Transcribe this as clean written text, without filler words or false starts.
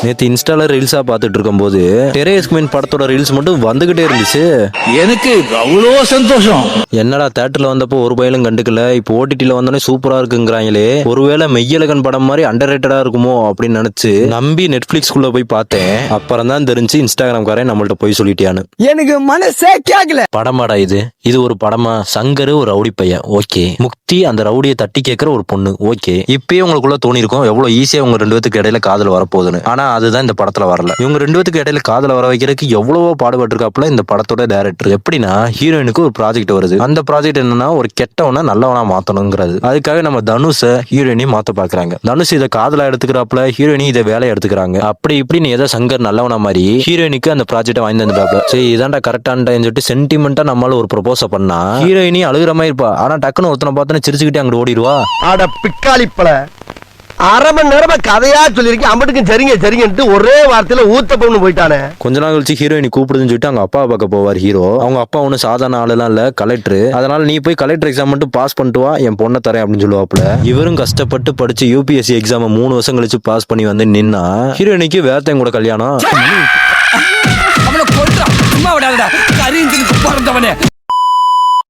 நேத்து இன்ஸ்டால ரீல்ஸா பாத்துட்டு இருக்கும் போது டெரேஸ்மென் படத்தோட ரீல்ஸ் மட்டும் வந்துகிட்டே இருந்துச்சு. எனக்கு அவ்வளோ சந்தோஷம். என்னடா தியேட்டர்ல வந்தப்போ ஒரு பயிலும் கண்டுக்கல, இப்போ ஓடிடில வந்தோடனே சூப்பரா இருக்குங்கிறாங்களே, ஒருவேளை மெய்யழகன் படம் மாதிரி அண்டர் ரேட்டடா இருக்குமோ அப்படின்னு நினைச்சு நம்பி நெட்ஃபிளிக்ஸ்குள்ள போய் பார்த்தேன். அப்புறம் தான் தெரிஞ்சு இன்ஸ்டாகிராம்காரன் நம்மள்ட்ட போய் சொல்லிட்டியான்னு. எனக்கு மனசே கேக்கல. படமாடா இது ஒரு படமா? சங்கரு ஒரு ரவுடி பையன், ஓகே. முக்தி அந்த ரவுடியை தட்டி கேட்கிற ஒரு பொண்ணு, ஓகே. இப்பயே உங்களுக்குள்ள தோணி இருக்கும் எவ்வளவு ஈஸியா உங்க ரெண்டு பேத்துக்கு இடையில காதல் வரப்போகுதுன்னு. ஆனா அதுதான் இந்த படத்துல வரல. இவங்க ரெண்டு பேத்துக்கு இடையில காதல் வர வைக்கிறதுக்கு எவ்வளவோ பாடுபட்டு இருக்காப்புல இந்த படத்தோட டைரக்டர். எப்படின்னா, ஹீரோயினுக்கு ஒரு ப்ராஜெக்ட் வருது. அந்த ப்ராஜெக்ட் என்னன்னா, ஒரு கெட்டவனை நல்லவனா மாத்தணுங்கிறது. அதுக்காக நம்ம தனுஷ ஹீரோயினையும் மாத்த பாக்குறாங்க. தனுஷ் இதை காதலா எடுத்துக்கிறாப்புல, ஹீரோயினி இதை வேலையை எடுத்துக்கிறாங்க. அப்படி இப்படின்னு ஏதோ சங்கர் நல்லவனா மாதிரி ஹீரோயினுக்கு அந்த ப்ராஜெக்ட் வாங்கி தந்துட்டாப்ல. சரி இதான்டா கரெக்டான்னு சொல்லிட்டு சென்டிமெண்டா நம்மளால ஒரு ப்ரொபோச பண்ணா ஹீரோயினி அழுகிற மாதிரி இருப்பா. ஆனா டக்குன்னு ஒருத்தனை பார்த்தோன்னு சிரிச்சுக்கிட்டே அங்கிட்டு ஓடிடுவா. அட பிக்காளிப்பல, அரை மணி நேரமா கதையா சொல்லிருக்கேன், அம்பட்டுக்கும் சரிங்க சரிங்கன்ட்டு ஒரே வார்த்தையில ஊத்தப்பம்னு போயிட்டானே. கொஞ்ச நாள் கழிச்சு ஹீரோயினி கூப்பிடுதுன்னு சொல்லிட்டு அவங்க அப்பா பார்க்க போவார் ஹீரோ. அவங்க அப்பா ஒன்னும் சாதாரண ஆளுலாம் இல்ல, கலெக்டர். அதனால நீ போய் கலெக்டர் எக்ஸாம் மட்டும் பாஸ் பண்ணிட்டு வா, என் பொண்ணை தரேன் அப்படின்னு சொல்லுவாப்புல. இவரும் கஷ்டப்பட்டு படிச்சு யூபிஎஸ்சி எக்ஸாம் 3 வருஷம் கழிச்சு பாஸ் பண்ணி வந்து நின்னா ஹீரோயினிக்கு வேறத்தையும் கூட கல்யாணம். அவனை கொல்றான், சும்மா விடாதடா, கரீந்தினுக்கு பிறந்தவனே.